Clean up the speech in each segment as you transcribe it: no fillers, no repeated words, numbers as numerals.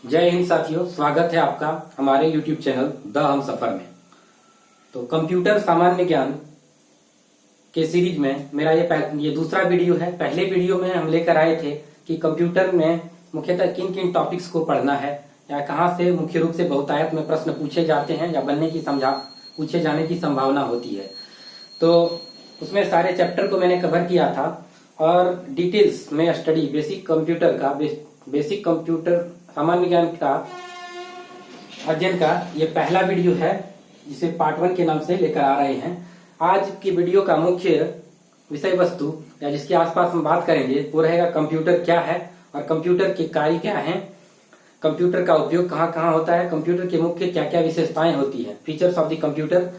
जय हिंद साथियों, स्वागत है आपका हमारे YouTube चैनल द हम सफर में। तो कंप्यूटर सामान्य ज्ञान के सीरीज में मेरा ये दूसरा वीडियो है। पहले वीडियो में हम लेकर आए थे कि कंप्यूटर में मुख्यतः किन किन टॉपिक्स को पढ़ना है या कहाँ से मुख्य रूप से बहुतायत में प्रश्न पूछे जाते हैं या पूछे जाने की संभावना होती है। तो उसमें सारे चैप्टर को मैंने कवर किया था और डिटेल्स में स्टडी बेसिक कंप्यूटर सामान्य ज्ञान का अध्ययन का ये पहला वीडियो है, जिसे पार्ट 1 के नाम से लेकर आ रहे हैं। आज की वीडियो का मुख्य विषय वस्तु या जिसके आसपास हम बात करेंगे वो रहेगा कंप्यूटर क्या है और कंप्यूटर के कार्य क्या हैं, कंप्यूटर का उपयोग कहाँ कहाँ होता है, कंप्यूटर के मुख्य क्या क्या विशेषताएं होती है, फीचर्स ऑफ द कंप्यूटर।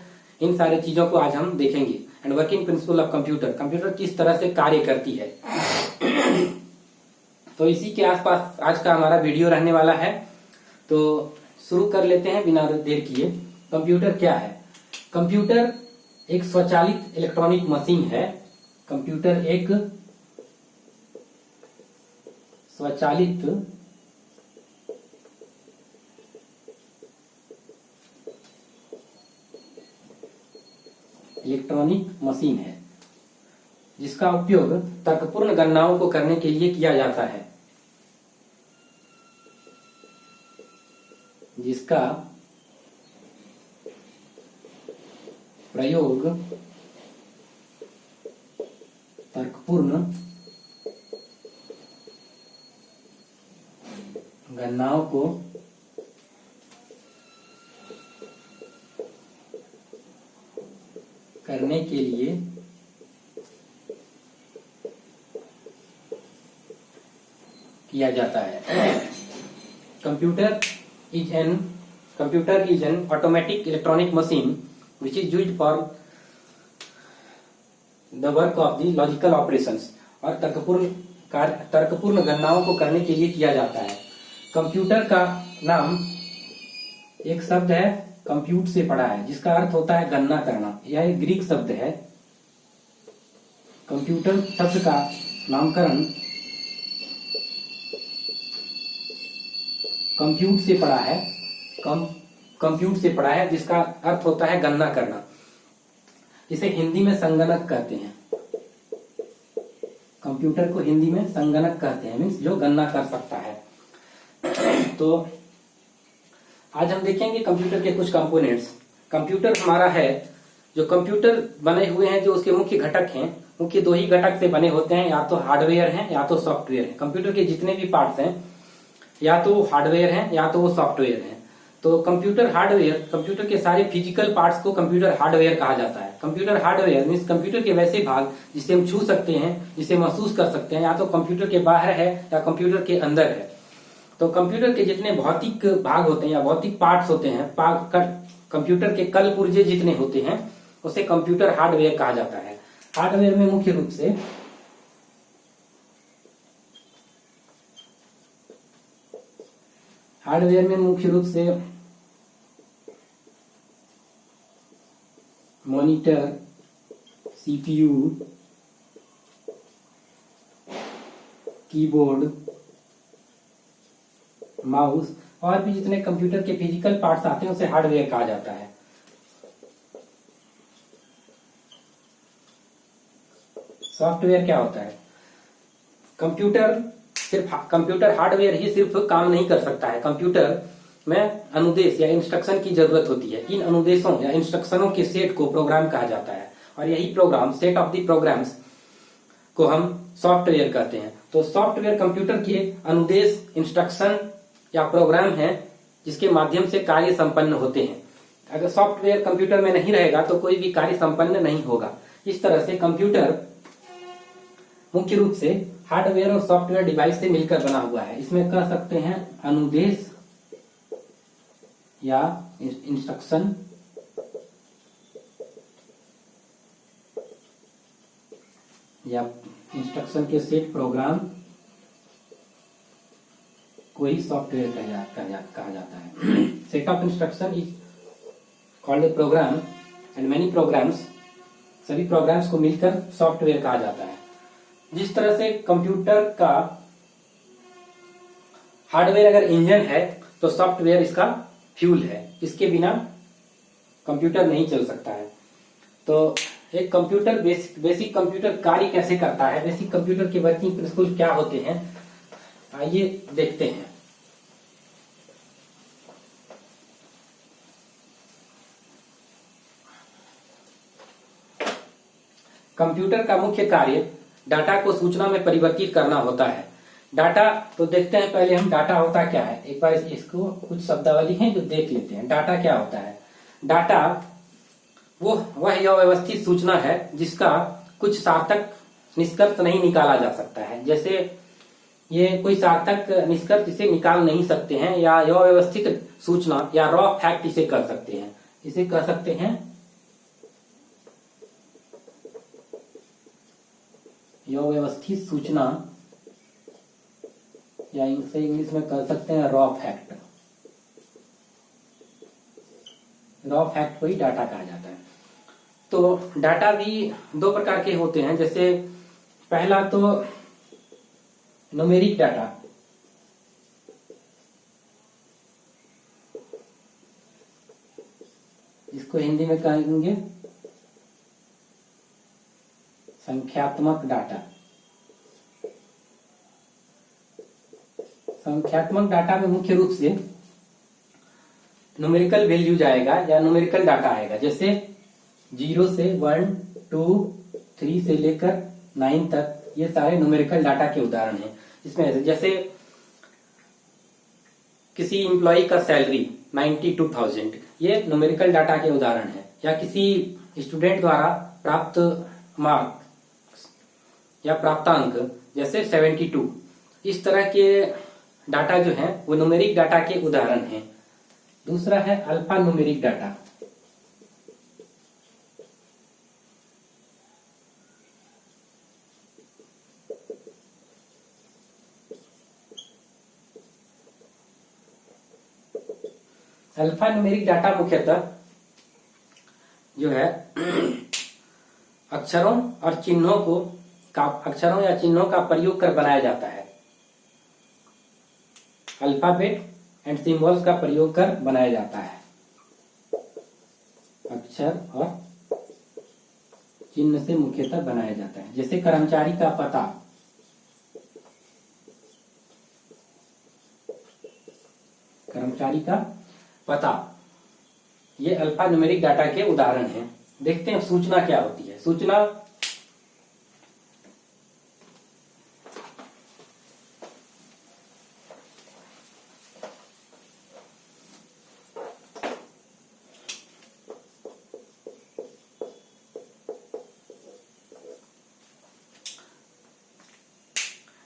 इन सारी चीजों को आज हम देखेंगे। And working principle of computer, computer किस तरह से कार्य करती है। तो इसी के आसपास आज का हमारा वीडियो रहने वाला है। तो शुरू कर लेते हैं बिना देर किए। कंप्यूटर क्या है? कंप्यूटर एक स्वचालित इलेक्ट्रॉनिक मशीन है। कंप्यूटर एक स्वचालित इलेक्ट्रॉनिक मशीन है जिसका उपयोग तर्कपूर्ण गणनाओं को करने के लिए किया जाता है। जिसका प्रयोग तर्कपूर्ण गणनाओं को करने के लिए किया जाता है। Computer is an automatic electronic machine which is used for the work of the logical operations और तर्कपूर्ण गणनाओं को करने के लिए किया जाता है। कंप्यूटर का नाम एक शब्द है कंप्यूट से पड़ा है, जिसका अर्थ होता है गणना करना। यह एक ग्रीक शब्द है। कंप्यूटर शब्द का नामकरण कंप्यूट से पड़ा है जिसका अर्थ होता है गणना करना। इसे हिंदी में संगणक कहते हैं। कंप्यूटर को हिंदी में संगणक कहते हैं, मीन्स जो गणना कर सकता है। तो आज हम देखेंगे कंप्यूटर के कुछ कंपोनेंट्स। कंप्यूटर हमारा है, जो कंप्यूटर बने हुए हैं, जो उसके मुख्य घटक हैं, मुख्य दो ही घटक से बने होते हैं, या तो हार्डवेयर हैं या तो सॉफ्टवेयर हैं। कंप्यूटर के जितने भी पार्ट्स हैं या तो हार्डवेयर हैं या तो वो सॉफ्टवेयर हैं। तो कंप्यूटर के सारे फिजिकल पार्ट्स को कंप्यूटर हार्डवेयर कहा जाता है। कंप्यूटर हार्डवेयर मीन्स कंप्यूटर के वैसे भाग जिसे हम छू सकते हैं, जिसे महसूस कर सकते हैं, या तो कंप्यूटर के बाहर है या कंप्यूटर के अंदर है। तो कंप्यूटर के जितने भौतिक भाग होते हैं या भौतिक पार्ट्स होते हैं, कंप्यूटर के कल पुर्जे जितने होते हैं, उसे कंप्यूटर हार्डवेयर कहा जाता है। हार्डवेयर में मुख्य रूप से मॉनिटर, सीपीयू, कीबोर्ड, माउस और भी जितने कंप्यूटर के फिजिकल पार्ट्स आते हैं उसे हार्डवेयर कहा जाता है। सॉफ्टवेयर क्या होता है? कंप्यूटर हार्डवेयर ही सिर्फ काम नहीं कर सकता है। कंप्यूटर में अनुदेश या इंस्ट्रक्शन की जरूरत होती है। इन अनुदेशों या इंस्ट्रक्शनों के सेट को प्रोग्राम कहा जाता है और यही program, set of the programs को हम सॉफ्टवेयर कहते हैं। तो सॉफ्टवेयर कंप्यूटर के अनुदेश, इंस्ट्रक्शन या प्रोग्राम है जिसके माध्यम से कार्य संपन्न होते हैं। अगर सॉफ्टवेयर कंप्यूटर में नहीं रहेगा तो कोई भी कार्य संपन्न नहीं होगा। इस तरह से कंप्यूटर मुख्य रूप से हार्डवेयर और सॉफ्टवेयर डिवाइस से मिलकर बना हुआ है। इसमें कह सकते हैं अनुदेश या इंस्ट्रक्शन या इंस्ट्रक्शन के सेट, प्रोग्राम को ही सॉफ्टवेयर कहा जाता है। Set of instruction is called a program and many programs, सभी प्रोग्राम्स को मिलकर सॉफ्टवेयर कहा जाता है। जिस तरह से कंप्यूटर का हार्डवेयर अगर इंजन है तो सॉफ्टवेयर इसका फ्यूल है, इसके बिना कंप्यूटर नहीं चल सकता है। तो एक कंप्यूटर बेसिक कंप्यूटर कार्य कैसे करता है, बेसिक कंप्यूटर के वर्किंग प्रिंसिपल क्या होते हैं, आइए देखते हैं। कंप्यूटर का मुख्य कार्य डाटा को सूचना में परिवर्तित करना होता है। डाटा तो देखते हैं पहले हम, डाटा होता क्या है, एक बार इसको कुछ शब्दावली है जो देख लेते हैं। डाटा क्या होता है? डाटा वह व्यवस्थित सूचना है जिसका कुछ सार्थक निष्कर्ष नहीं निकाला जा सकता है। जैसे ये कोई सार्थक निष्कर्ष इसे निकाल नहीं सकते हैं, या यह व्यवस्थित सूचना या रॉ फैक्ट इसे कर सकते हैं, इसे कह सकते हैं यह व्यवस्थित सूचना, या इसे इंग्लिश में कह सकते हैं रॉ फैक्ट। रॉ फैक्ट को ही डाटा कहा जाता है। तो डाटा भी दो प्रकार के होते हैं। जैसे पहला तो न्यूमेरिक डाटा, इसको हिंदी में कहेंगे संख्यात्मक डाटा। संख्यात्मक डाटा में मुख्य रूप से न्यूमेरिकल वैल्यूज आएगा या न्यूमेरिकल डाटा आएगा। जैसे 0 से 1, 2, 3 से लेकर 9 तक, ये सारे न्यूमेरिकल डाटा के उदाहरण हैं। इसमें जैसे किसी एम्प्लॉय का सैलरी 92,000, ये न्यूमेरिकल डाटा के उदाहरण है। या किसी स्टूडेंट द्वारा प्राप्त मार्क्स या प्राप्तांक जैसे 72, इस तरह के डाटा जो है वो न्यूमेरिक डाटा के उदाहरण हैं। दूसरा है alpha numeric data. Alpha numeric data मुख्यतः जो है अक्षरों और चिन्हों अक्षरों या चिन्हों का प्रयोग कर बनाया जाता है। अल्फाबेट एंड सिंबल्स का प्रयोग कर बनाया जाता है। अक्षर और चिन्ह से मुख्यतः बनाया जाता है। जैसे कर्मचारी का पता, कर्मचारी का पता, ये अल्फा न्यूमेरिक डाटा के उदाहरण हैं। देखते हैं सूचना क्या होती है। सूचना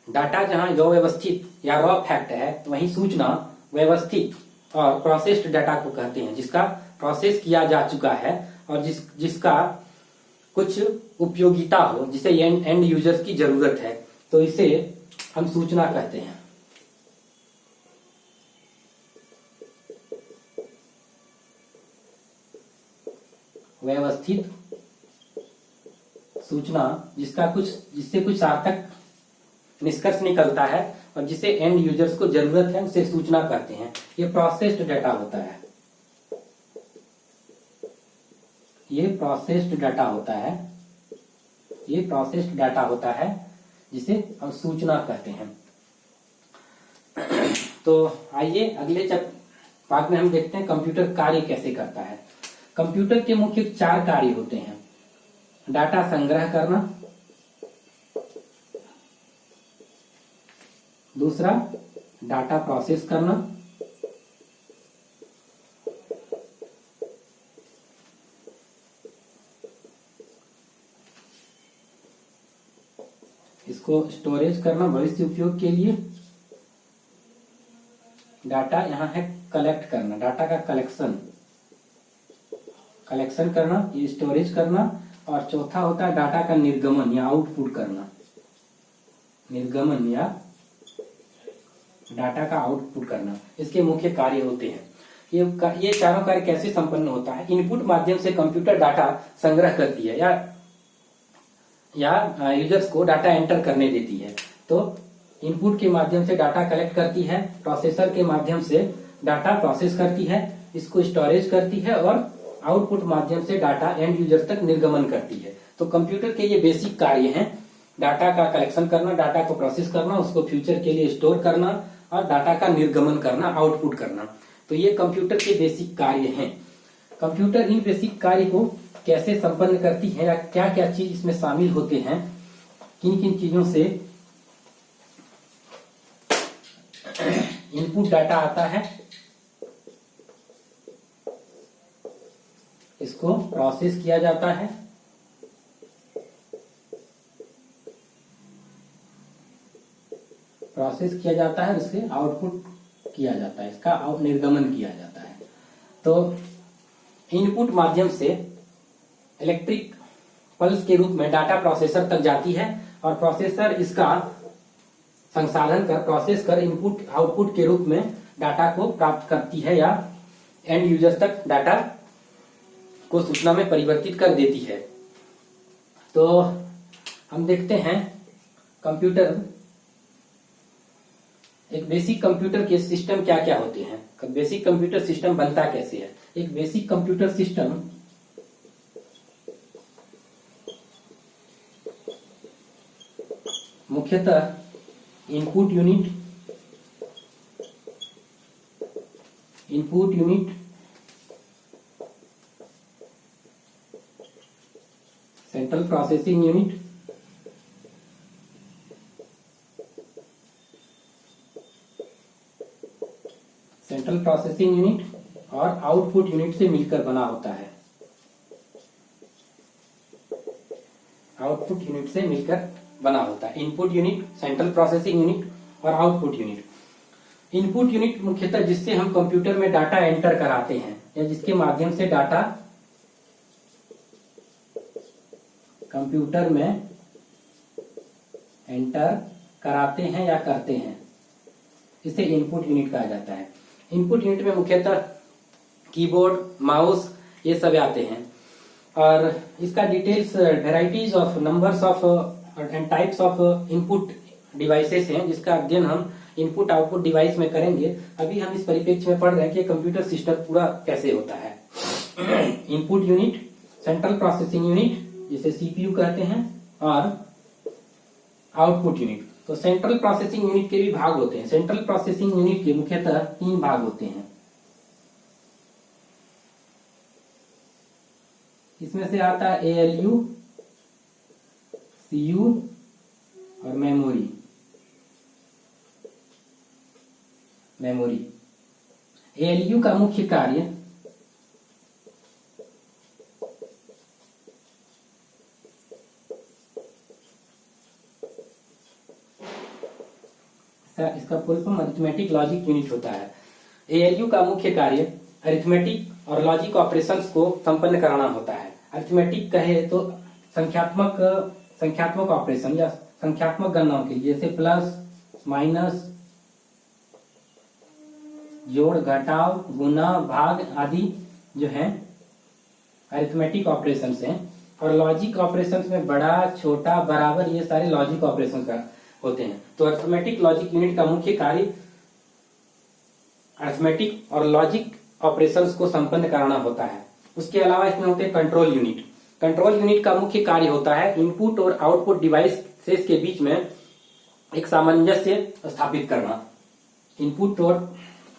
डाटा जहां व्यवस्थित या रॉ फैक्ट है, वहीं सूचना व्यवस्थित और प्रोसेस्ड डाटा को कहते हैं, जिसका प्रोसेस किया जा चुका है और जिसका कुछ उपयोगिता हो, जिसे एंड यूजर्स की जरूरत है, तो इसे हम सूचना कहते हैं। व्यवस्थित सूचना जिससे कुछ सार्थक निष्कर्ष निकलता है और जिसे एंड यूजर्स को जरूरत है, उसे सूचना कहते हैं। ये प्रोसेस्ड डाटा होता है, ये प्रोसेस्ड डाटा होता है, ये प्रोसेस्ड डाटा होता है जिसे हम सूचना कहते हैं। तो आइए अगले पार्ट में हम देखते हैं कंप्यूटर कार्य कैसे करता है। कंप्यूटर के मुख्य 4 कार्य होते हैं। डाटा संग्रह करना, दूसरा डाटा प्रोसेस करना, इसको स्टोरेज करना भविष्य उपयोग के लिए। डाटा यहाँ है कलेक्ट करना, डाटा का कलेक्शन करना, ये स्टोरेज करना। और चौथा होता है डाटा का निर्गमन या आउटपुट करना, निर्गमन या डाटा का आउटपुट करना, इसके मुख्य कार्य होते हैं। ये चारों कार्य कैसे संपन्न होता है? इनपुट माध्यम से कंप्यूटर डाटा संग्रह करती है या यूजर्स को डाटा एंटर करने देती है। तो इनपुट के माध्यम से डाटा कलेक्ट करती है, प्रोसेसर के माध्यम से डाटा प्रोसेस करती है, इसको स्टोरेज करती है और आउटपुट माध्यम से डाटा एंड यूजर तक निर्गमन करती है। तो कंप्यूटर के ये बेसिक कार्य हैं, डाटा का कलेक्शन करना, डाटा को प्रोसेस करना, उसको फ्यूचर के लिए स्टोर करना और डाटा का निर्गमन करना, आउटपुट करना। तो ये कंप्यूटर के बेसिक कार्य हैं। कंप्यूटर इन बेसिक कार्य को कैसे संपन्न करती है या क्या क्या चीज इसमें शामिल होते हैं, किन किन चीजों से इनपुट डाटा आता है, इसको प्रोसेस किया जाता है, इससे आउटपुट किया जाता है, इसका निर्गमन किया जाता है। तो इनपुट माध्यम से इलेक्ट्रिक पल्स के रूप में डाटा प्रोसेसर तक जाती है और प्रोसेसर इसका संसाधन कर, प्रोसेस कर इनपुट आउटपुट के रूप में डाटा को प्राप्त करती है या एंड यूजर तक डाटा को सूचना में परिवर्तित कर देती है। तो हम देखते हैं कंप्यूटर, एक बेसिक कंप्यूटर के सिस्टम क्या क्या होते हैं, बेसिक कंप्यूटर सिस्टम बनता कैसे है। एक बेसिक कंप्यूटर सिस्टम मुख्यतः input unit, central processing unit, और आउटपुट यूनिट से मिलकर बना होता है। Input unit, central processing unit और आउटपुट यूनिट। इनपुट यूनिट मुख्यतः जिससे हम कंप्यूटर में डाटा एंटर कराते हैं या जिसके माध्यम से डाटा कंप्यूटर में एंटर कराते हैं या करते हैं, इसे इनपुट यूनिट कहा जाता है। इनपुट यूनिट में मुख्यतः कीबोर्ड, माउस ये सब आते हैं और इसका details varieties of numbers of and types of input devices हैं, जिसका अध्ययन हम इनपुट आउटपुट डिवाइस में करेंगे। अभी हम इस परिप्रेक्ष्य में पढ़ रहे हैं कि कंप्यूटर सिस्टम पूरा कैसे होता है। Input unit, central processing unit जिसे सीपीयू कहते हैं और आउटपुट यूनिट। तो सेंट्रल प्रोसेसिंग यूनिट के भी भाग होते हैं। सेंट्रल प्रोसेसिंग यूनिट के मुख्यतः 3 भाग होते हैं। इसमें से आता है एएलयू, सीयू और मेमोरी। एएलयू का मुख्य कार्य इसका full form arithmetic logic unit होता है। एएलयू का मुख्य कार्य अरिथमेटिक और लॉजिक ऑपरेशंस को संपन्न कराना होता है। अरिथमेटिक कहे तो संख्यात्मक ऑपरेशन या संख्यात्मक गणनाओं के लिए, जैसे प्लस, माइनस, जोड़, घटाव, गुना, भाग आदि जो है अरिथमेटिक ऑपरेशंस हैं। और लॉजिक ऑपरेशंस में बड़ा, छोटा, बराबर ये सारे लॉजिक ऑपरेशंस का होते हैं। तो अरिथमेटिक लॉजिक यूनिट का मुख्य कार्य अरिथमेटिक और लॉजिक ऑपरेशंस को संपन्न कराना होता है। उसके अलावा इसमें होते हैं कंट्रोल यूनिट। कंट्रोल यूनिट का मुख्य कार्य होता है इनपुट और आउटपुट डिवाइसेस के बीच में एक सामंजस्य स्थापित करना। इनपुट और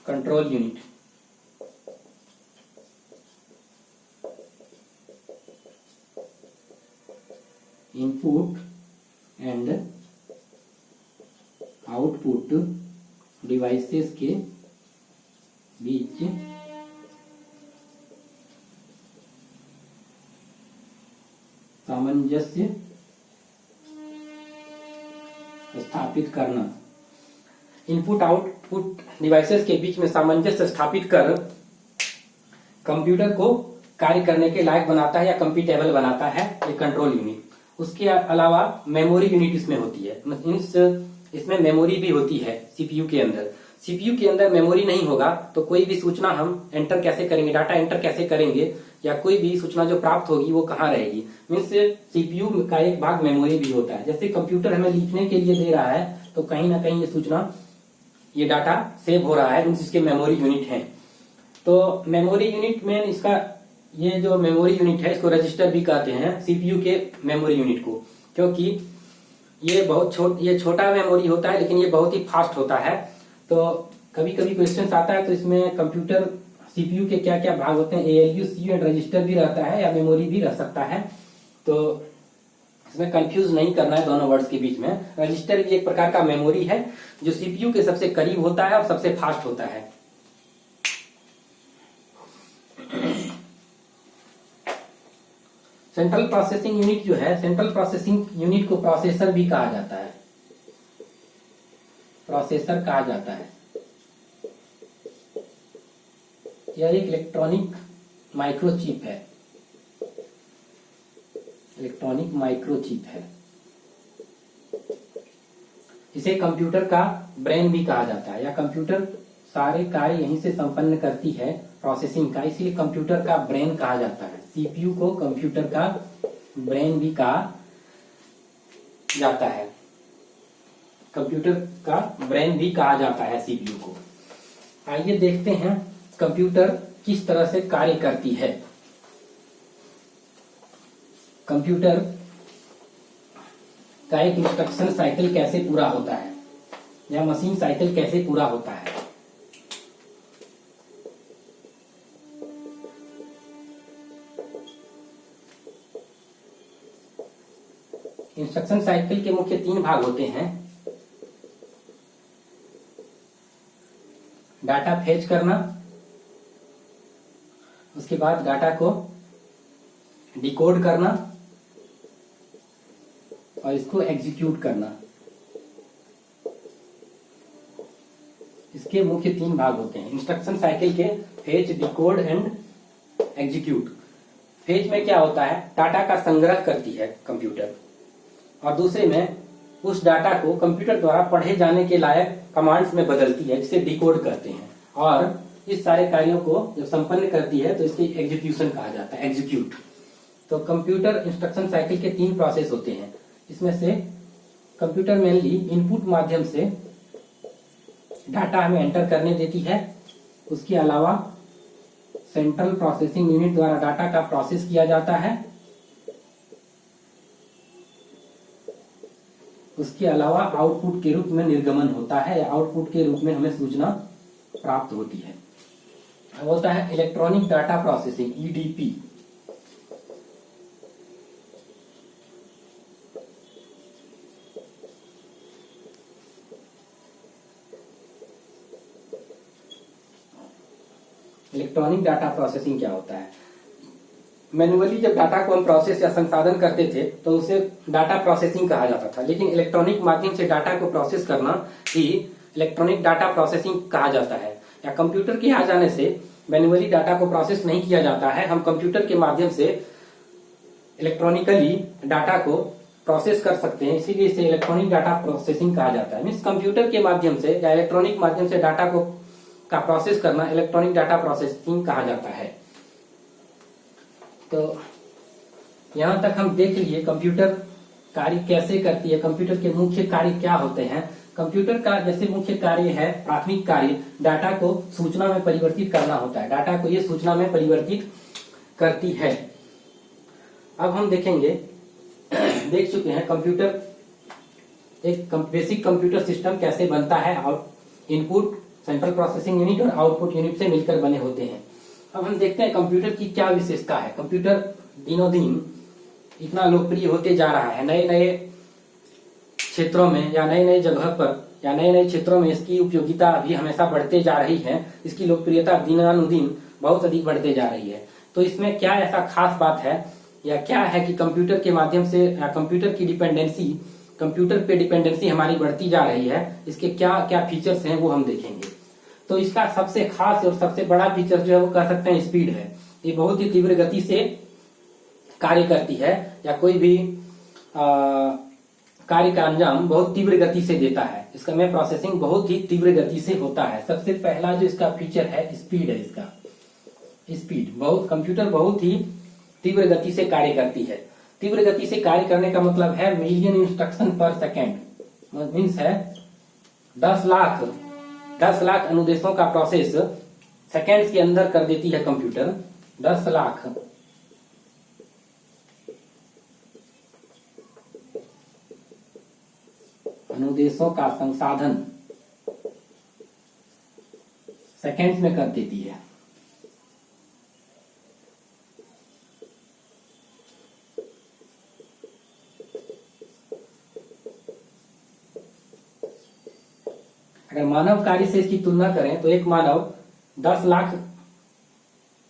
control unit, input and output devices के बीच सामंजस्य स्थापित करना। इनपुट आउटपुट डिवाइसेस के बीच में सामंजस्य स्थापित कर कंप्यूटर को कार्य करने के लायक बनाता है या कंप्यूटेबल बनाता है ये कंट्रोल यूनिट। उसके अलावा मेमोरी यूनिट इसमें होती है। इसमें मेमोरी भी होती है सीपीयू के अंदर। सीपीयू के अंदर मेमोरी नहीं होगा तो कोई भी सूचना हम एंटर कैसे करेंगे, डाटा एंटर कैसे करेंगे, या कोई भी सूचना जो प्राप्त होगी वो कहाँ रहेगी। मीन्स सीपीयू का एक भाग मेमोरी भी होता है। जैसे कंप्यूटर हमें लिखने के लिए दे रहा है तो कहीं ना कहीं ये सूचना ये डाटा सेव हो रहा है, इसके मेमोरी यूनिट है। तो मेमोरी यूनिट में इसका ये जो मेमोरी यूनिट है इसको रजिस्टर भी कहते हैं, सीपीयू के मेमोरी यूनिट को, क्योंकि ये छोटा मेमोरी होता है लेकिन ये बहुत ही फास्ट होता है। तो कभी कभी क्वेश्चन आता है तो इसमें कंप्यूटर सीपीयू के क्या क्या भाग होते हैं, एएलयू, सीयू एंड रजिस्टर भी रहता है या मेमोरी भी रह सकता है। तो इसमें कंफ्यूज नहीं करना है दोनों वर्ड्स के बीच में। रजिस्टर भी एक प्रकार का मेमोरी है जो सीपीयू के सबसे करीब होता है और सबसे फास्ट होता है। सेंट्रल प्रोसेसिंग यूनिट जो है, सेंट्रल प्रोसेसिंग यूनिट को प्रोसेसर भी कहा जाता है, प्रोसेसर कहा जाता है। यह एक इलेक्ट्रॉनिक माइक्रोचिप है, इलेक्ट्रॉनिक माइक्रोचिप है। इसे कंप्यूटर का ब्रेन भी कहा जाता है, या कंप्यूटर सारे कार्य यहीं से संपन्न करती है प्रोसेसिंग का, इसलिए कंप्यूटर का ब्रेन कहा जाता है। सीपीयू को कंप्यूटर का ब्रेन भी कहा जाता है, कंप्यूटर का ब्रेन भी कहा जाता है सीपीयू को। आइए देखते हैं कंप्यूटर किस तरह से कार्य करती है। कंप्यूटर का एक इंस्ट्रक्शन साइकिल कैसे पूरा होता है, या मशीन साइकिल कैसे पूरा होता है। इंस्ट्रक्शन साइकिल के मुख्य 3 भाग होते हैं। डाटा फेच करना, उसके बाद डाटा को डिकोड करना और इसको एग्जीक्यूट करना। इसके मुख्य 3 भाग होते हैं इंस्ट्रक्शन साइकिल के, fetch, decode and execute. Fetch में क्या होता है, डाटा का संग्रह करती है कंप्यूटर, और दूसरे में उस डाटा को कंप्यूटर द्वारा पढ़े जाने के लायक कमांड्स में बदलती है, जिसे डिकोड करते हैं। और इस सारे कार्यों को जब संपन्न करती है तो इसकी एग्जीक्यूशन कहा जाता है, एग्जीक्यूट। तो कंप्यूटर इंस्ट्रक्शन साइकिल के 3 प्रोसेस होते हैं। इसमें से कंप्यूटर मेनली इनपुट माध्यम से डाटा हमें एंटर करने देती है। उसके अलावा सेंट्रल प्रोसेसिंग यूनिट द्वारा डाटा का प्रोसेस किया जाता है। उसके अलावा आउटपुट के रूप में निर्गमन होता है, या आउटपुट के रूप में हमें सूचना प्राप्त होती है। होता है electronic data processing, EDP. Electronic data processing क्या होता है, मैन्युअली जब डाटा को हम प्रोसेस या संसाधन करते थे तो उसे डाटा प्रोसेसिंग कहा जाता था, लेकिन इलेक्ट्रॉनिक माध्यम से डाटा को प्रोसेस करना ही इलेक्ट्रॉनिक डाटा प्रोसेसिंग कहा जाता है। या कंप्यूटर के आ जाने से मैन्युअली डाटा को प्रोसेस नहीं किया जाता है, हम कंप्यूटर के माध्यम से इलेक्ट्रॉनिकली डाटा को प्रोसेस कर सकते हैं, इसीलिए इसे इलेक्ट्रॉनिक डाटा प्रोसेसिंग कहा जाता है। मीन्स कंप्यूटर के माध्यम से या इलेक्ट्रॉनिक माध्यम से डाटा को का प्रोसेस करना इलेक्ट्रॉनिक डाटा प्रोसेसिंग कहा जाता है। तो यहां तक हम देख लिए कंप्यूटर कार्य कैसे करती है, कंप्यूटर के मुख्य कार्य क्या होते हैं। कंप्यूटर का जैसे मुख्य कार्य है, प्राथमिक कार्य डाटा को सूचना में परिवर्तित करना होता है, डाटा को ये सूचना में परिवर्तित करती है। अब हम देखेंगे, देख चुके हैं कंप्यूटर एक बेसिक कंप्यूटर सिस्टम कैसे बनता है, और इनपुट सेंट्रल प्रोसेसिंग यूनिट और आउटपुट यूनिट से मिलकर बने होते हैं। अब हम देखते हैं कंप्यूटर की क्या विशेषता है। कंप्यूटर दिनों दिन इतना लोकप्रिय होते जा रहा है, नए नए क्षेत्रों में या नए नए जगह पर या नए नए क्षेत्रों में इसकी उपयोगिता भी हमेशा बढ़ते जा रही है। इसकी लोकप्रियता दिनानुदिन बहुत अधिक बढ़ते जा रही है। तो इसमें क्या ऐसा खास बात है, या क्या है कि कंप्यूटर के माध्यम से या कंप्यूटर की डिपेंडेंसी, कंप्यूटर पे डिपेंडेंसी हमारी बढ़ती जा रही है, इसके क्या क्या फीचर्स हैं वो हम देखेंगे। तो इसका सबसे खास और सबसे बड़ा फीचर जो है वो कह सकते हैं स्पीड है। ये बहुत ही तीव्र गति से कार्य करती है, या कोई भी कार्य का अंजाम बहुत तीव्र गति से देता है। इसका में प्रोसेसिंग बहुत ही तीव्र गति से होता है। सबसे पहला जो इसका फीचर है स्पीड है। इसका स्पीड, बहुत कंप्यूटर बहुत ही तीव्र गति से कार्य करती है। तीव्र गति से कार्य करने का मतलब है मिलियन इंस्ट्रक्शन पर सेकेंड, मीन्स है 10 लाख 10 लाख अनुदेशों का प्रोसेस सेकेंड्स के अंदर कर देती है कंप्यूटर। 10 लाख अनुदेशों का संसाधन सेकेंड्स में कर देती है। अगर मानव कार्य से इसकी तुलना करें तो एक मानव 10 लाख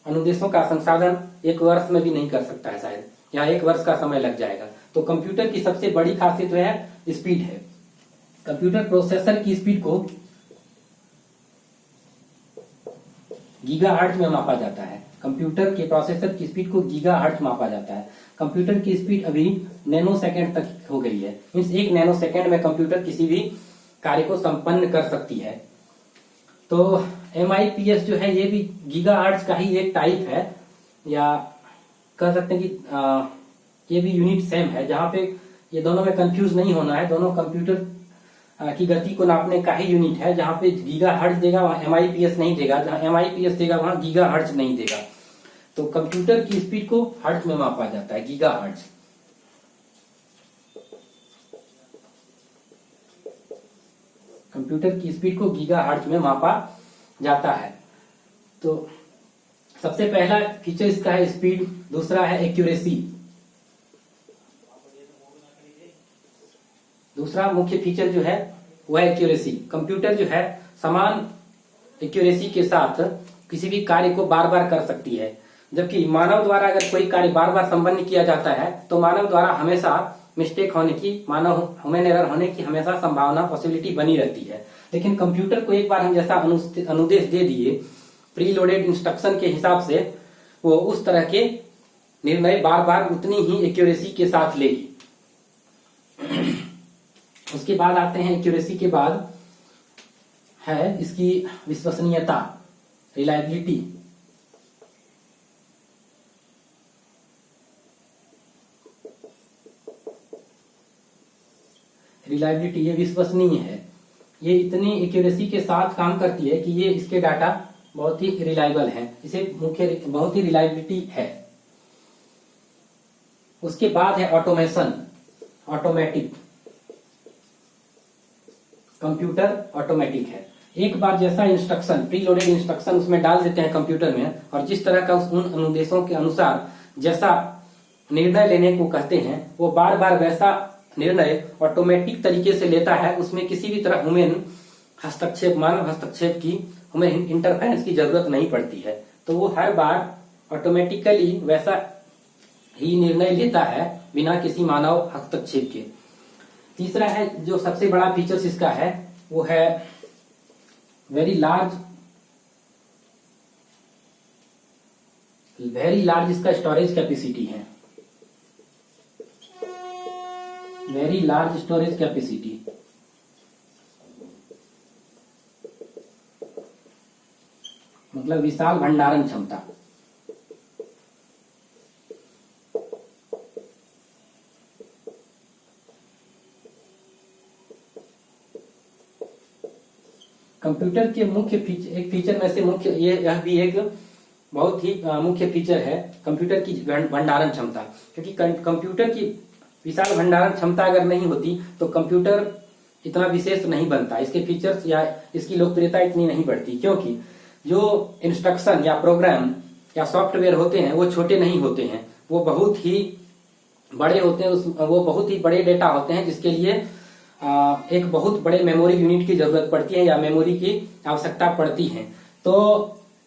अनुदेशों का संसाधन 1 वर्ष में भी नहीं कर सकता है शायद, या 1 वर्ष का समय लग जाएगा। तो कंप्यूटर की सबसे बड़ी खासियत जो है स्पीड है। कंप्यूटर प्रोसेसर की स्पीड को गीगाहर्ट्ज में मापा जाता है। कंप्यूटर के प्रोसेसर की स्पीड को गीगाहर्ट्ज मापा जाता है। कंप्यूटर की स्पीड अभी नैनो सेकंड तक हो गई है। मीन्स 1 नैनो सेकंड में कंप्यूटर किसी भी कार्य को संपन्न कर सकती है। तो MIPS जो है ये भी गीगाहर्ट्ज का ही एक टाइप है, या कह सकते हैं कि ये भी यूनिट सेम है, जहां पे ये दोनों में कंफ्यूज नहीं होना है। दोनों कंप्यूटर की गति को नापने का ही यूनिट है। जहां पे गीगाहर्ट्ज देगा वहां MIPS नहीं देगा, जहां MIPS देगा वहां गीगाहर्ट्ज नहीं देगा। तो कंप्यूटर की स्पीड को हर्ट्ज में मापा जाता है, गीगाहर्ट्ज। कंप्यूटर की स्पीड को गीगाहर्ट्ज में मापा जाता है। तो सबसे पहला फीचर इसका है स्पीड, दूसरा है एक्यूरेसी। दूसरा मुख्य फीचर जो है वह एक्यूरेसी। कंप्यूटर जो है समान एक्यूरेसी के साथ किसी भी कार्य को बार बार कर सकती है, जबकि मानव द्वारा अगर कोई कार्य बार बार संपन्न किया जाता है तो मानव द्वारा हमेशा मिस्टेक होने की, मानव ह्यूमन एरर होने की हमेशा संभावना, पॉसिबिलिटी बनी रहती है। लेकिन कंप्यूटर को एक बार हम जैसा अनुदेश दे दिए प्री लोडेड इंस्ट्रक्शन के हिसाब से, वो उस तरह के निर्णय बार बार उतनी ही एक्यूरेसी के साथ लेगी। उसके बाद आते हैं, एक्यूरेसी के बाद है इसकी विश्वसनीयता, रिलायबिलिटी। रिलायबिलिटी ये विश्वसनीय है, ये इतनी एक्यूरेसी के साथ काम करती है कि ये इसके डाटा बहुत ही रिलायबल है, इसे मुख्य बहुत ही रिलायबिलिटी है। उसके बाद है ऑटोमेशन, ऑटोमेटिक। कंप्यूटर ऑटोमेटिक है। एक बार जैसा इंस्ट्रक्शन, प्री लोडेड इंस्ट्रक्शन उसमें डाल देते हैं कंप्यूटर में, और जिस तरह का उन अनुदेशों के अनुसार जैसा निर्णय लेने को कहते हैं वो बार बार वैसा निर्णय ऑटोमेटिक तरीके से लेता है। उसमें किसी भी तरह ह्यूमन हस्तक्षेप, मानव हस्तक्षेप की, ह्यूमन इंटरफेरेंस की जरूरत नहीं पड़ती है। तो वो हर बार ऑटोमेटिकली वैसा ही निर्णय लेता है बिना किसी मानव हस्तक्षेप के। तीसरा है जो सबसे बड़ा फीचर्स इसका है वो है वेरी लार्ज इसका स्टोरेज कैपेसिटी है। वेरी लार्ज स्टोरेज कैपेसिटी, मतलब विशाल भंडारण क्षमता। कंप्यूटर के मुख्य एक फीचर में से मुख्य यह भी एक बहुत ही मुख्य फीचर है कंप्यूटर की भंडारण क्षमता। क्योंकि कंप्यूटर की विशाल भंडारण क्षमता अगर नहीं होती तो कंप्यूटर इतना विशेष नहीं बनता, इसके फीचर्स या इसकी लोकप्रियता इतनी नहीं बढ़ती। क्योंकि जो इंस्ट्रक्शन या प्रोग्राम या सॉफ्टवेयर होते हैं वो छोटे नहीं होते हैं, वो बहुत ही बड़े होते हैं। वो बहुत ही बड़े डेटा होते हैं जिसके लिए एक बहुत बड़े मेमोरी यूनिट की जरूरत पड़ती है या मेमोरी की आवश्यकता पड़ती है। तो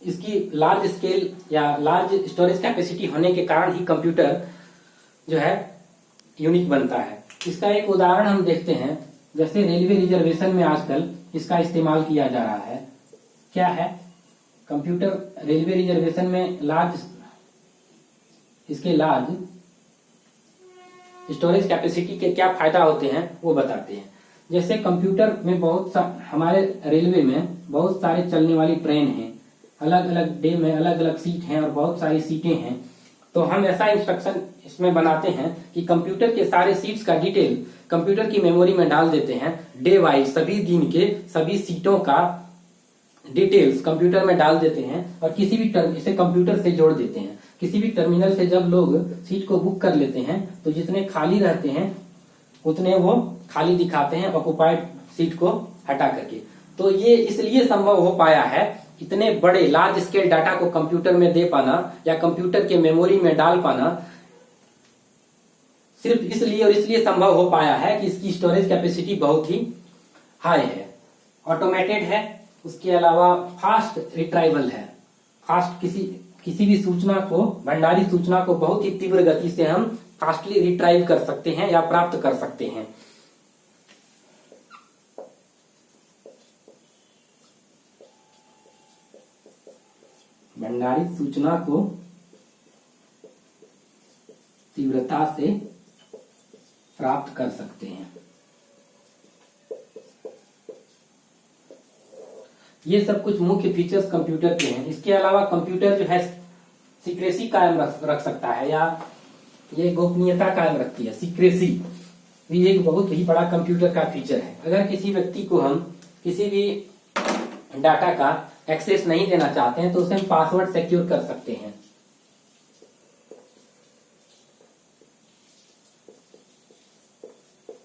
इसकी लार्ज स्केल या लार्ज स्टोरेज कैपेसिटी होने के कारण ही कंप्यूटर जो है यूनिक बनता है। इसका एक उदाहरण हम देखते हैं, जैसे रेलवे रिजर्वेशन में आजकल इसका इस्तेमाल किया जा रहा है। क्या है? कंप्यूटर रेलवे रिजर्वेशन में इसके लार्ज स्टोरेज कैपेसिटी के क्या फायदा होते हैं वो बताते हैं। जैसे कंप्यूटर में हमारे रेलवे में बहुत सारे चलने वाली ट्रेन हैं, अलग अलग डे में अलग अलग सीट हैं और बहुत सारी सीटें हैं। तो हम ऐसा इंस्ट्रक्शन इसमें बनाते हैं कि कंप्यूटर के सारे सीट्स का डिटेल कंप्यूटर की मेमोरी में डाल देते हैं। डे वाइज सभी दिन के सभी सीटों का डिटेल्स कंप्यूटर में डाल देते हैं और किसी भी इसे कंप्यूटर से जोड़ देते हैं। किसी भी टर्मिनल से जब लोग सीट को बुक कर लेते हैं तो जितने खाली रहते हैं उतने वो खाली दिखाते हैं ऑक्युपाइड सीट को हटा करके। तो ये इसलिए संभव हो पाया है, इतने बड़े लार्ज स्केल डाटा को कंप्यूटर में दे पाना या कंप्यूटर के मेमोरी में डाल पाना सिर्फ इसलिए और इसलिए संभव हो पाया है कि इसकी स्टोरेज कैपेसिटी बहुत ही हाई है, ऑटोमेटेड है, उसके अलावा फास्ट रिट्राइवल है। फास्ट किसी भी सूचना को, भंडारित सूचना को बहुत ही तीव्र गति से हम फास्टली रिट्राइव कर सकते हैं या प्राप्त कर सकते हैं। भंडारित सूचना को तीव्रता से प्राप्त कर सकते हैं। ये सब कुछ मुख्य फीचर्स कंप्यूटर के हैं। इसके अलावा कंप्यूटर जो है सीक्रेसी कायम रख सकता है या ये गोपनीयता कायम रखती है। सीक्रेसी भी एक बहुत ही बड़ा कंप्यूटर का फीचर है। अगर किसी व्यक्ति को हम किसी भी डाटा का एक्सेस नहीं देना चाहते हैं तो उसे हम पासवर्ड सिक्योर कर सकते हैं।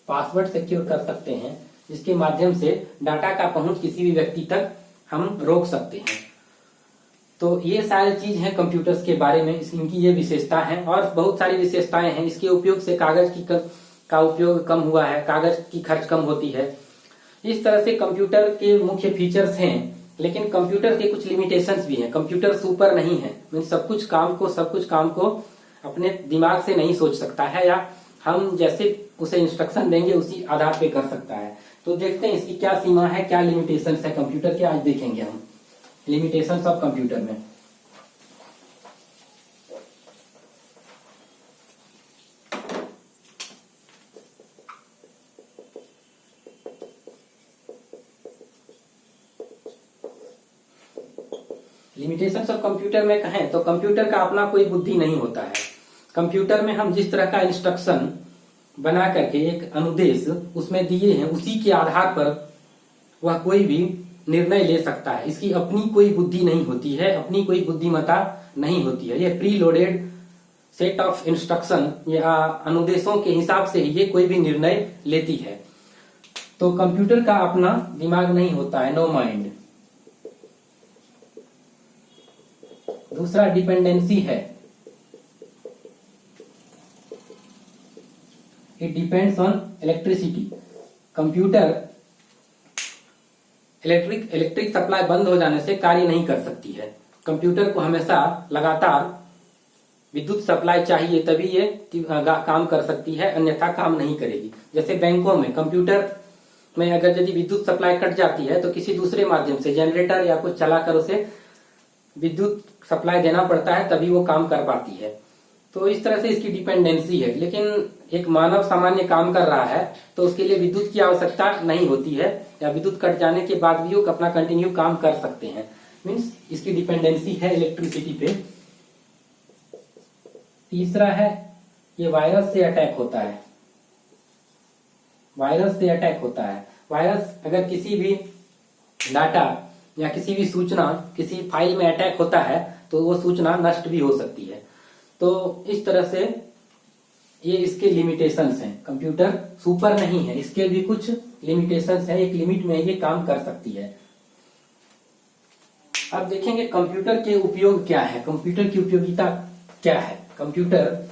पासवर्ड सिक्योर कर सकते हैं जिसके माध्यम से डाटा का पहुंच किसी भी व्यक्ति तक हम रोक सकते हैं। तो ये सारी चीज है कंप्यूटर्स के बारे में, इनकी ये विशेषता है और बहुत सारी विशेषताएं हैं। इसके उपयोग से कागज का उपयोग कम हुआ है, कागज की खर्च कम होती है। इस तरह से कंप्यूटर के मुख्य फीचर्स हैं, लेकिन कंप्यूटर के कुछ लिमिटेशंस भी हैं। कंप्यूटर सुपर नहीं है, सब कुछ काम को अपने दिमाग से नहीं सोच सकता है या हम जैसे उसे इंस्ट्रक्शन देंगे उसी आधार पे कर सकता है। तो देखते हैं इसकी क्या सीमा है, क्या लिमिटेशंस है कंप्यूटर के, आज देखेंगे हम लिमिटेशंस ऑफ कंप्यूटर में। लिमिटेशंस ऑफ कंप्यूटर में कहें तो कंप्यूटर का अपना कोई बुद्धि नहीं होता है। कंप्यूटर में हम जिस तरह का इंस्ट्रक्शन बना करके एक अनुदेश उसमें दिए हैं उसी के आधार पर वह कोई भी निर्णय ले सकता है। इसकी अपनी कोई बुद्धि नहीं होती है, अपनी कोई बुद्धिमत्ता नहीं होती है। यह pre loaded set of instruction या अनुदेशों के हिसाब से ही ये कोई भी निर्णय लेती है। तो कंप्यूटर का अपना दिमाग नहीं होता है, नो माइंड। दूसरा डिपेंडेंसी है, it depends on electricity. Computer electric supply बंद हो जाने से कार्य नहीं कर सकती है। कंप्यूटर को हमेशा लगातार विद्युत सप्लाई चाहिए तभी ये काम कर सकती है, अन्यथा काम नहीं करेगी। जैसे बैंकों में कंप्यूटर में अगर यदि विद्युत सप्लाई कट जाती है तो किसी दूसरे माध्यम से जनरेटर या कुछ चलाकर उसे विद्युत सप्लाई देना पड़ता है, तभी वो काम कर पाती है। तो इस तरह से इसकी डिपेंडेंसी है। लेकिन एक मानव सामान्य काम कर रहा है तो उसके लिए विद्युत की आवश्यकता नहीं होती है, या विद्युत कट जाने के बाद भी वो अपना कंटिन्यू काम कर सकते हैं। मीन्स इसकी डिपेंडेंसी है इलेक्ट्रिसिटी पे। तीसरा है ये वायरस से अटैक होता है। वायरस से अटैक होता है। वायरस अगर किसी भी डाटा या किसी भी सूचना किसी फाइल में अटैक होता है तो वो सूचना नष्ट भी हो सकती है। तो इस तरह से ये इसके लिमिटेशंस हैं। कंप्यूटर सुपर नहीं है, इसके भी कुछ लिमिटेशंस हैं। एक लिमिट में ये काम कर सकती है। अब देखेंगे कंप्यूटर के उपयोग क्या है, कंप्यूटर की उपयोगिता क्या है। कंप्यूटर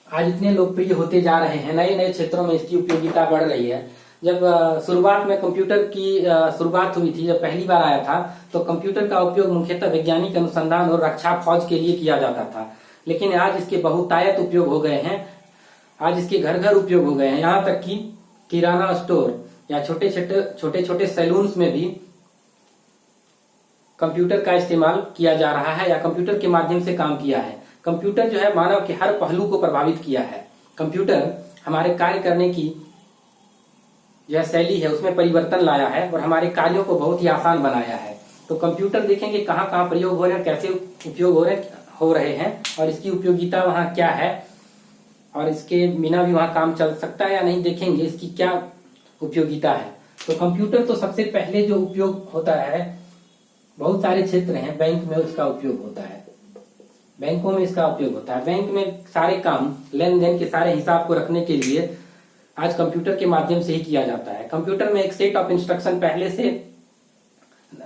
आज इतने लोकप्रिय होते जा रहे हैं, नए नए क्षेत्रों में इसकी उपयोगिता बढ़ रही है। जब शुरुआत में कंप्यूटर की शुरुआत हुई थी, जब पहली बार आया था, तो कंप्यूटर का उपयोग मुख्यतः वैज्ञानिक अनुसंधान और रक्षा फौज के लिए किया जाता था। लेकिन आज इसके बहुतायत उपयोग हो गए हैं, आज इसके घर घर उपयोग हो गए हैं। यहाँ तक कि किराना स्टोर या छोटे छोटे सैलून्स में भी कंप्यूटर का इस्तेमाल किया जा रहा है या कंप्यूटर के माध्यम से काम किया है। कंप्यूटर जो है मानव के हर पहलू को प्रभावित किया है। कंप्यूटर हमारे कार्य करने की यह शैली है उसमें परिवर्तन लाया है और हमारे कार्यों को बहुत ही आसान बनाया है। तो कंप्यूटर देखेंगे कहाँ कहाँ प्रयोग हो रहे हैं, कैसे उपयोग हो रहे हैं और इसकी उपयोगिता वहाँ क्या है और इसके बिना भी वहाँ काम चल सकता है या नहीं, देखेंगे इसकी क्या उपयोगिता है। तो कंप्यूटर तो सबसे पहले जो उपयोग होता है, बहुत सारे क्षेत्र हैं, बैंक में इसका उपयोग होता है, बैंकों में इसका उपयोग होता है। बैंक में सारे काम, लेन देन के सारे हिसाब को रखने के लिए आज कंप्यूटर के माध्यम से ही किया जाता है। कंप्यूटर में एक सेट ऑफ इंस्ट्रक्शन पहले से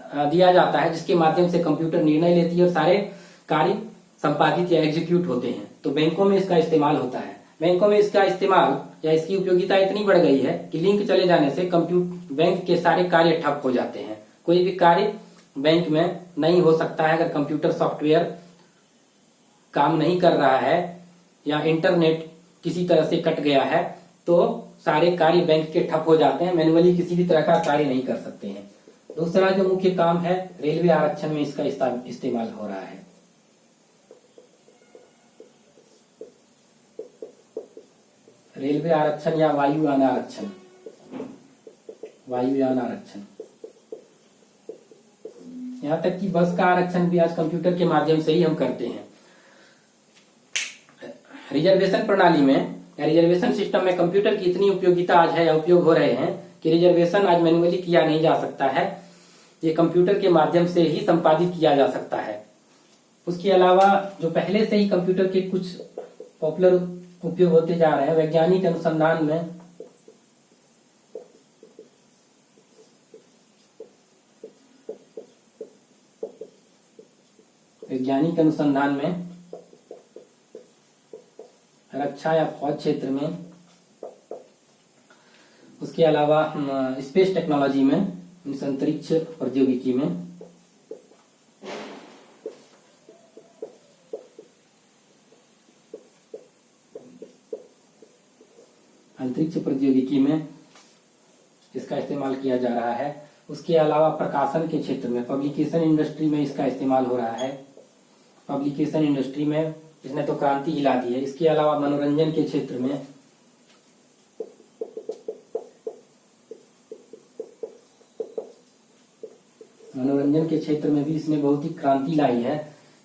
दिया जाता है, जिसके माध्यम से कंप्यूटर निर्णय लेती है और सारे कार्य संपादित या एग्जीक्यूट होते हैं। तो बैंकों में इसका इस्तेमाल होता है। बैंकों में इसका इस्तेमाल या इसकी उपयोगिता इतनी बढ़ गई है कि लिंक चले जाने से बैंक के सारे कार्य ठप हो जाते हैं। कोई भी कार्य बैंक में नहीं हो सकता है अगर कंप्यूटर सॉफ्टवेयर काम नहीं कर रहा है या इंटरनेट किसी तरह से कट गया है, तो सारे कार्य बैंक के ठप हो जाते हैं, मैन्युअली किसी भी तरह का कार्य नहीं कर सकते हैं। दूसरा जो मुख्य काम है, रेलवे आरक्षण में इसका इस्तेमाल हो रहा है। रेलवे आरक्षण या वायुयान आरक्षण, वायुयान आरक्षण, यहाँ तक कि बस का आरक्षण भी आज कंप्यूटर के माध्यम से ही हम करते हैं। रिजर्वेशन प्रणाली में या रिजर्वेशन सिस्टम में कंप्यूटर की इतनी उपयोगिता आज है या उपयोग हो रहे हैं कि रिजर्वेशन आज मैन्युअली किया नहीं जा सकता है, ये कंप्यूटर के माध्यम से ही संपादित किया जा सकता है। उसके अलावा जो पहले से ही कंप्यूटर के कुछ पॉपुलर उपयोग होते जा रहे हैं, वैज्ञानिक अनुसंधान में रक्षा या फौज क्षेत्र में, उसके अलावा स्पेस टेक्नोलॉजी में, अंतरिक्ष प्रौद्योगिकी में, इसका इस्तेमाल किया जा रहा है। उसके अलावा प्रकाशन के क्षेत्र में, पब्लिकेशन इंडस्ट्री में इसका इस्तेमाल हो रहा है। पब्लिकेशन इंडस्ट्री में इसने तो क्रांति हिला दी है। इसके अलावा मनोरंजन के क्षेत्र में, भी इसने बहुत ही क्रांति लाई है।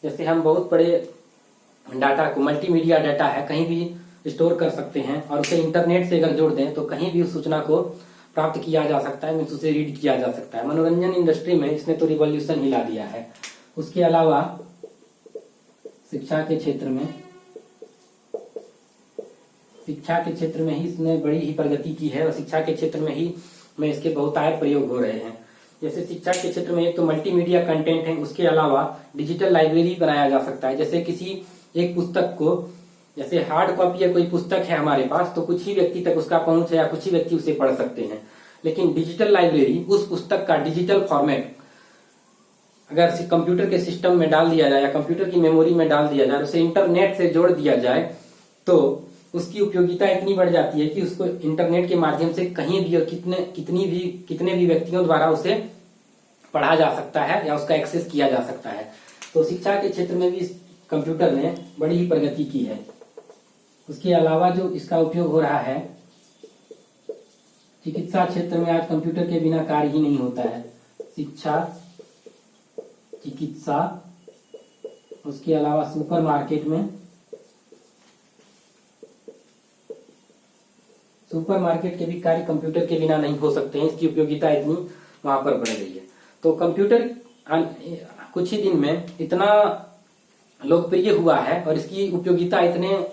जैसे हम बहुत बड़े डाटा को, मल्टीमीडिया डाटा है, कहीं भी स्टोर कर सकते हैं और उसे इंटरनेट से अगर जोड़ दें तो कहीं भी उस सूचना को प्राप्त किया जा सकता है, उसे रीड किया जा सकता है। मनोरंजन इंडस्ट्री में इसने तो रिवॉल्यूशन हिला दिया है। उसके अलावा शिक्षा के क्षेत्र में ही इसने बड़ी ही प्रगति की है और शिक्षा के क्षेत्र में ही इसके बहुतायत प्रयोग हो रहे हैं। जैसे शिक्षा के क्षेत्र में एक तो मल्टीमीडिया कंटेंट है, उसके अलावा डिजिटल लाइब्रेरी बनाया जा सकता है। जैसे किसी एक पुस्तक को, जैसे हार्ड कॉपी या कोई पुस्तक है हमारे पास, तो कुछ ही व्यक्ति तक उसका पहुंच है या कुछ ही व्यक्ति उसे पढ़ सकते हैं। लेकिन डिजिटल लाइब्रेरी, उस पुस्तक का डिजिटल फॉर्मेट अगर कंप्यूटर के सिस्टम में डाल दिया जाए या कंप्यूटर की मेमोरी में डाल दिया जाए, उसे इंटरनेट से जोड़ दिया जाए, तो उसकी उपयोगिता इतनी बढ़ जाती है कि उसको इंटरनेट के माध्यम से कहीं भी और कितने भी व्यक्तियों द्वारा उसे पढ़ा जा सकता है या उसका एक्सेस किया जा सकता है। तो शिक्षा के क्षेत्र में भी कंप्यूटर ने बड़ी ही प्रगति की है। उसके अलावा जो इसका उपयोग हो रहा है, चिकित्सा क्षेत्र में आज कंप्यूटर के बिना कार्य ही नहीं होता है। शिक्षा, चिकित्सा, उसके अलावा सुपरमार्केट के भी कार्य कंप्यूटर के बिना नहीं हो सकते हैं। इसकी उपयोगिता इतनी वहां पर बढ़ गई है। तो कंप्यूटर कुछ ही दिन में इतना लोकप्रिय हुआ है और इसकी उपयोगिता इतने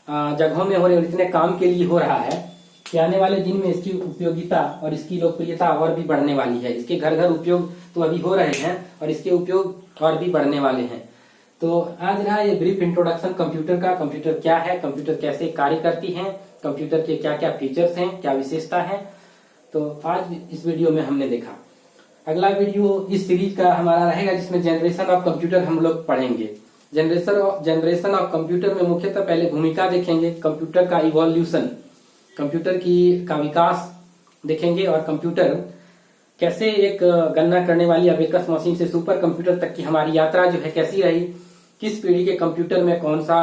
जगहों में हो रही है और इतने काम के लिए हो रहा है कि आने वाले दिन में इसकी उपयोगिता और इसकी लोकप्रियता और भी बढ़ने वाली है। इसके घर घर उपयोग तो अभी हो रहे हैं और इसके उपयोग और भी बढ़ने वाले हैं। तो आज रहा ये ब्रीफ इंट्रोडक्शन कंप्यूटर का। कंप्यूटर क्या है, कंप्यूटर कैसे कार्य करती है, कंप्यूटर के क्या क्या फीचर्स हैं, क्या विशेषता है, तो आज इस वीडियो में हमने देखा। अगला वीडियो इस सीरीज का हमारा रहेगा जिसमें जनरेशन ऑफ कंप्यूटर हम लोग पढ़ेंगे। जनरेशन ऑफ कंप्यूटर में मुख्यतः पहले भूमिका देखेंगे, कंप्यूटर का इवोल्यूशन, कंप्यूटर का विकास देखेंगे और कंप्यूटर कैसे एक गणना करने वाली अबेकस मशीन से सुपर कंप्यूटर तक की हमारी यात्रा जो है कैसी रही, किस पीढ़ी के कंप्यूटर में कौन सा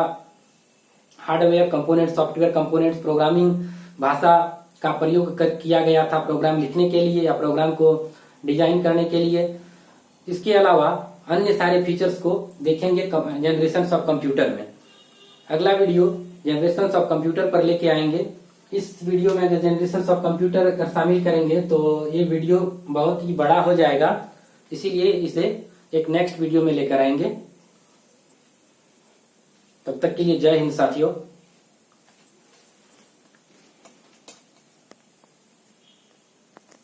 hardware component, software components, programming भाषा का प्रयोग किया गया था प्रोग्राम लिखने के लिए या प्रोग्राम को डिजाइन करने के लिए। इसके अलावा अन्य सारे फीचर्स को देखेंगे जनरेशन ऑफ कंप्यूटर में। अगला वीडियो जनरेशन ऑफ कंप्यूटर पर लेके आएंगे इस वीडियो में अगर जनरेशन ऑफ कंप्यूटर अगर शामिल करेंगे तो ये वीडियो बहुत ही बड़ा हो जाएगा, इसीलिए इसे एक नेक्स्ट वीडियो में लेकर आएंगे। तब तक के लिए जय हिंद साथियों।